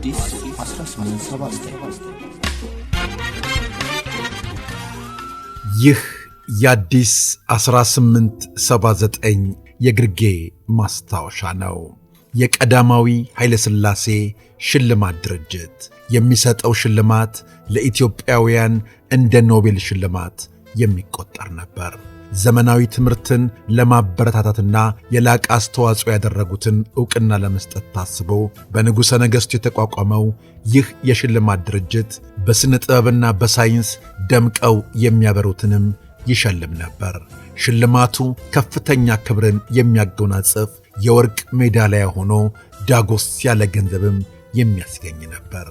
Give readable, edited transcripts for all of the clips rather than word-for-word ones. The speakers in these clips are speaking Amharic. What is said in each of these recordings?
አዲስ 1879 ይህ የአዲስ 1879 የግርጌ ማስታወሻ ነው። የቀዳማዊ ኃይለ ሥላሴ ሽልማት ድርጅት የሚሰጠው ሽልማት ለኢትዮጵያውያን እንደ ኖቤል ሽልማት የሚቆጠር ነበር። ዘመናዊ ትምህርትን ለማበረታታትና የላቀ አስተዋጽኦ ያደረጉትን ዕውቅና ለመስጠት ታስቦ በንጉሠ ነገሥቱ የተቋቋመው ይህ የሽልማት ድርጅት በሥነ ጥበብና በሳይንስ ደምቀው የሚያበሩትንም ይሸልም ነበር። ሽልማቱ ከፍተኛ ክብርን የሚያጎናጽፍ የወርቅ ሜዳሊያ ሆኖ ዳጎስ ያለ ገንዘብም የሚያስገኝ ነበር፣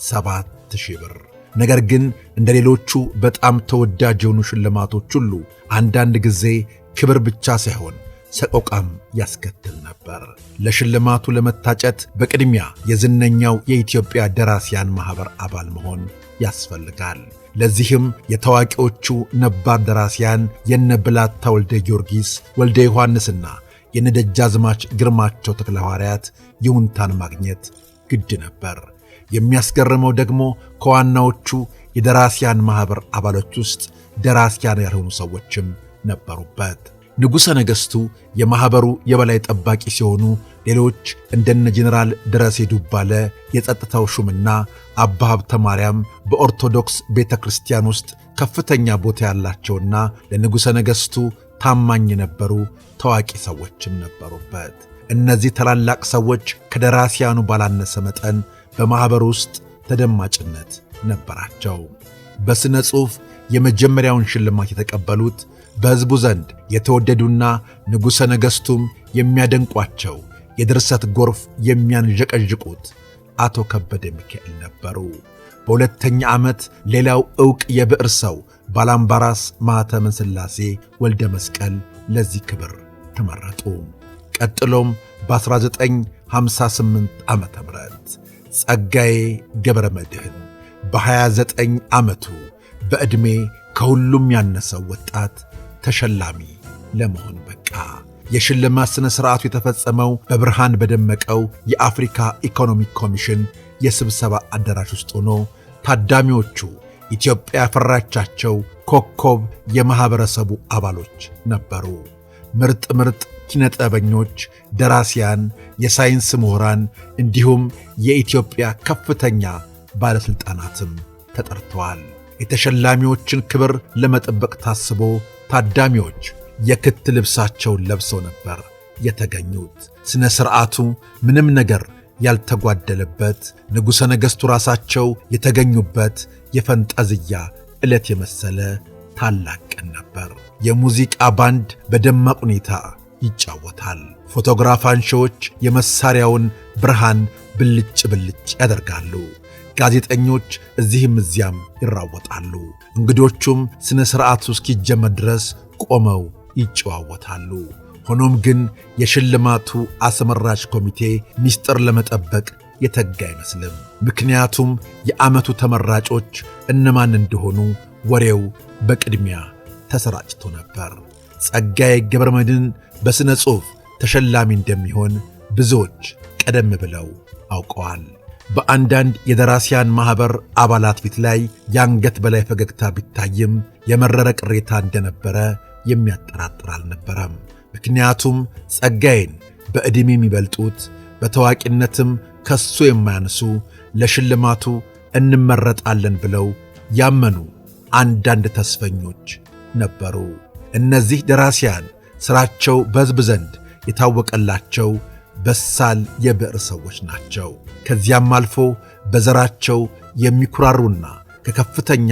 7,000 ብር። ነገር ግን እንደ ሌሎቹ በጣም ተወዳጅ የሆኑ ሽልማቶች ሁሉ አንዳንድ ጊዜ ክብር ብቻ ሳይሆን ሰቆቃም ያስከትል ነበር። ለሽልማቱ ለመታጨት በቅድሚያ የዝነኛው የኢትዮጵያ ደራሲያን ማኅበር አባል መሆን ያስፈልጋል። ለዚህም የታዋቂዎቹ ነባር ደራሲያን የነ ብላታ ወልደ ጊዮርጊስ ወልደ ዮሐንስና የነደጃዝማች ግርማቸው ተክለ ሐዋርያት ይሁንታን ማግኘት ግድ ነበር። የሚያስገርመው ደግሞ ከዋናዎቹ የደራሲያን ማኅበር አባሎች ውስጥ ደራሲያን ያልሆኑ ሰዎችም ነበሩበት። ንጉሠ ነገሥቱ የማኅበሩ የበላይ ጠባቂ ሲሆኑ ሌሎች እንደነ ጄኔራል ደረሴ ዱባለ የጸጥታው ሹምና አባ ሀብተ ማርያም በኦርቶዶክስ ቤተ ክርስቲያን ውስጥ ከፍተኛ ቦታ ያላቸውና ለንጉሠ ነገሥቱ ታማኝ የነበሩ ታዋቂ ሰዎችም ነበሩበት። እነዚህ ታላላቅ ሰዎች ከደራሲያኑ ባላነሰ መጠን በማኅበሩ ውስጥ ተደማጭነት ነበራቸው። በሥነ ጽሑፍ የመጀመሪያውን ሽልማት የተቀበሉት በሕዝቡ ዘንድ የተወደዱና ንጉሠ ነገሥቱም የሚያደንቋቸው የድርሰት ጎርፍ የሚያንዠቀዥቁት አቶ ከበደ ሚካኤል ነበሩ። በሁለተኛ ዓመት ሌላው ዕውቅ የብዕር ሰው ባላምባራስ ማኅተመ ሥላሴ ወልደ መስቀል ለዚህ ክብር ተመረጡ። ቀጥሎም በ1958 ዓመተ ምህረት ጸጋዬ ገብረ መድኅን በ29 ዓመቱ በዕድሜ ከሁሉም ያነሰው ወጣት ተሸላሚ ለመሆን በቃ። የሽልማት ሥነ ሥርዓቱ የተፈጸመው በብርሃን በደመቀው የአፍሪካ ኢኮኖሚክ ኮሚሽን የስብሰባ አዳራሽ ውስጥ ሆኖ ታዳሚዎቹ ኢትዮጵያ ያፈራቻቸው ኮከብ የማኅበረሰቡ አባሎች ነበሩ። ምርጥ ኪነጥበበኞች፣ ደራሲያን፣ የሳይንስ ምሁራን እንዲሁም የኢትዮጵያ ከፍተኛ ባለሥልጣናትም ተጠርተዋል። የተሸላሚዎችን ክብር ለመጠበቅ ታስቦ ታዳሚዎች የክት ልብሳቸውን ለብሰው ነበር የተገኙት። ሥነ ሥርዓቱ ምንም ነገር ያልተጓደለበት፣ ንጉሠ ነገሥቱ ራሳቸው የተገኙበት የፈንጠዝያ ዕለት የመሰለ ታላቅ ቀን ነበር። የሙዚቃ ባንድ በደማቅ ሁኔታ ይጫወታል። ፎቶግራፍ አንሺዎች የመሳሪያውን ብርሃን ብልጭ ያደርጋሉ። ጋዜጠኞች እዚህም እዚያም ይራወጣሉ። እንግዶቹም ሥነ ሥርዓቱ እስኪጀመር ድረስ ቆመው ይጨዋወታሉ። ሆኖም ግን የሽልማቱ አስመራጭ ኮሚቴ ምስጢር ለመጠበቅ የተጋ አይመስልም። ምክንያቱም የዓመቱ ተመራጮች እነማን እንደሆኑ ወሬው በቅድሚያ ተሰራጭቶ ነበር። ጸጋዬ ገብረ መድኅን በሥነ ጽሑፍ ተሸላሚ እንደሚሆን ብዙዎች ቀደም ብለው አውቀዋል። በአንዳንድ የደራሲያን ማኅበር አባላት ፊት ላይ የአንገት በላይ ፈገግታ ቢታይም የመረረ ቅሬታ እንደነበረ የሚያጠራጥር አልነበረም። ምክንያቱም ጸጋዬን በዕድሜ የሚበልጡት በታዋቂነትም ከሱ የማያንሱ ለሽልማቱ እንመረጣለን ብለው ያመኑ አንዳንድ ተስፈኞች ነበሩ። እነዚህ ደራሲያን ሥራቸው በሕዝብ ዘንድ የታወቀላቸው በሳል የብዕር ሰዎች ናቸው። ከዚያም አልፎ በዘራቸው የሚኩራሩና ከከፍተኛ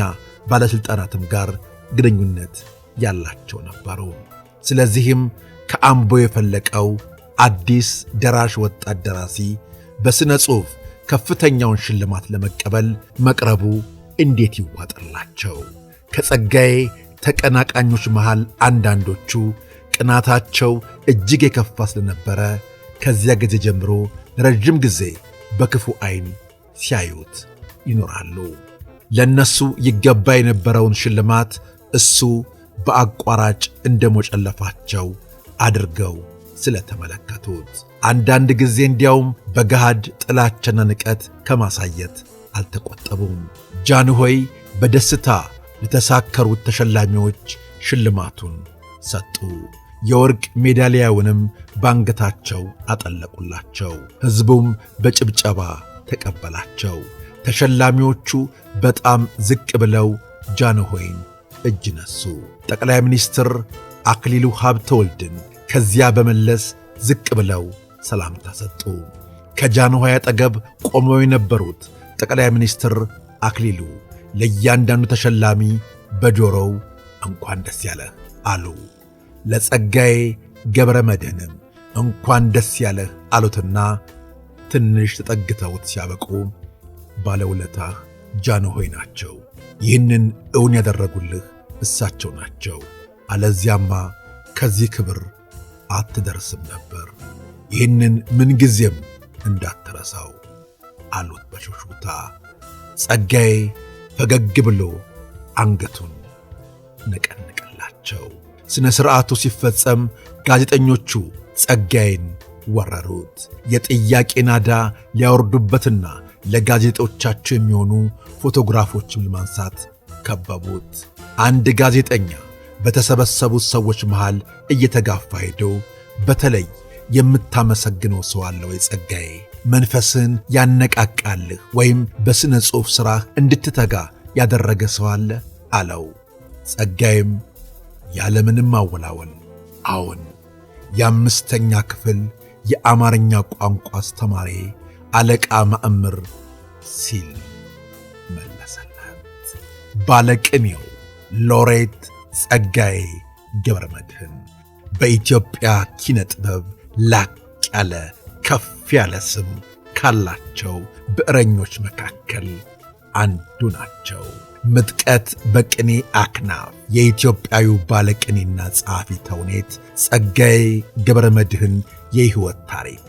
ባለሥልጣናትም ጋር ግንኙነት ያላቸው ነበሩ። ስለዚህም ከአምቦ የፈለቀው አዲስ ደራሽ ወጣት ደራሲ በሥነ ጽሑፍ ከፍተኛውን ሽልማት ለመቀበል መቅረቡ እንዴት ይዋጥላቸው? ከጸጋዬ ተቀናቃኞች መሃል አንዳንዶቹ ቅናታቸው እጅግ የከፋ ስለነበረ ከዚያ ጊዜ ጀምሮ ለረጅም ጊዜ በክፉ ዓይን ሲያዩት ይኖራሉ። ለነሱ ይገባ የነበረውን ሽልማት እሱ በአቋራጭ እንደሞጨለፋቸው አድርገው ስለተመለከቱት አንዳንድ ጊዜ እንዲያውም በገሃድ ጥላቻና ንቀት ከማሳየት አልተቆጠቡም። ጃንሆይ በደስታ ለተሳከሩት ተሸላሚዎች ሽልማቱን ሰጡ። የወርቅ ሜዳሊያውንም ባንገታቸው አጠለቁላቸው። ሕዝቡም በጭብጨባ ተቀበላቸው። ተሸላሚዎቹ በጣም ዝቅ ብለው ጃንሆይን እጅ ነሱ። ጠቅላይ ሚኒስትር አክሊሉ ሀብተወልድን ከዚያ በመለስ ዝቅ ብለው ሰላምታ ሰጡ። ከጃንሆይ አጠገብ ቆመው የነበሩት ጠቅላይ ሚኒስትር አክሊሉ ለእያንዳንዱ ተሸላሚ በጆሮው እንኳን ደስ ያለህ አሉ። ለጸጋዬ ገብረ መድኅንም እንኳን ደስ ያለህ አሉትና ትንሽ ተጠግተውት ሲያበቁ ባለውለታህ ጃንሆይ ናቸው፣ ይህንን እውን ያደረጉልህ እሳቸው ናቸው፣ አለዚያማ ከዚህ ክብር አትደርስም ነበር፣ ይህንን ምንጊዜም እንዳትረሳው አሉት በሹክሹክታ። ጸጋዬ ፈገግ ብሎ አንገቱን ነቀነቀላቸው። ሥነ ሥርዓቱ ሲፈጸም ጋዜጠኞቹ ጸጋዬን ወረሩት። የጥያቄ ናዳ ሊያወርዱበትና ለጋዜጦቻቸው የሚሆኑ ፎቶግራፎችን ለማንሳት ከበቡት። አንድ ጋዜጠኛ በተሰበሰቡት ሰዎች መሃል እየተጋፋ ሄዶ በተለይ የምታመሰግነው ሰው አለ ወይ ጸጋዬ? መንፈስን ያነቃቃልህ ወይም በሥነ ጽሑፍ ሥራህ እንድትተጋ ያደረገ ሰው አለ አለው። ጸጋዬም ያለምንም አወላወል አዎን፣ የአምስተኛ ክፍል የአማርኛ ቋንቋ አስተማሪ አለቃ ማእምር ሲል መለሰለት። ባለቅኔው ሎሬት ጸጋዬ ገብረ መድኅን በኢትዮጵያ ኪነ ጥበብ ላቅ ያለ ከፍ ያለ ስም ካላቸው ብዕረኞች መካከል አንዱ ናቸው። ምጥቀት በቅኔ አክናፍ የኢትዮጵያዊ ባለቅኔና ጸሐፊ ተውኔት ጸጋዬ ገብረ መድኅን የሕይወት ታሪክ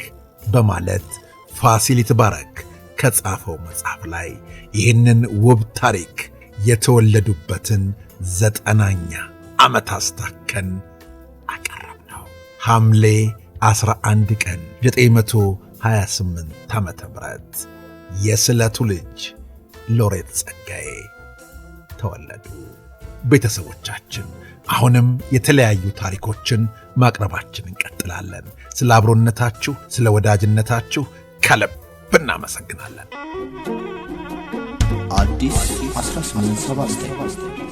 በማለት ፋሲል ይትባረክ ከጻፈው መጽሐፍ ላይ ይህንን ውብ ታሪክ የተወለዱበትን 90ኛ ዓመት አስታከን አቀረብነው። ሐምሌ 11 ቀን 928 ዓመተ ምህረት የስለቱ ልጅ ሎሬት ጸጋዬ ተወለዱ። ቤተሰቦቻችን አሁንም የተለያዩ ታሪኮችን ማቅረባችን እንቀጥላለን። ስለ አብሮነታችሁ፣ ስለ ወዳጅነታችሁ ከልብ እናመሰግናለን። አዲስ 1879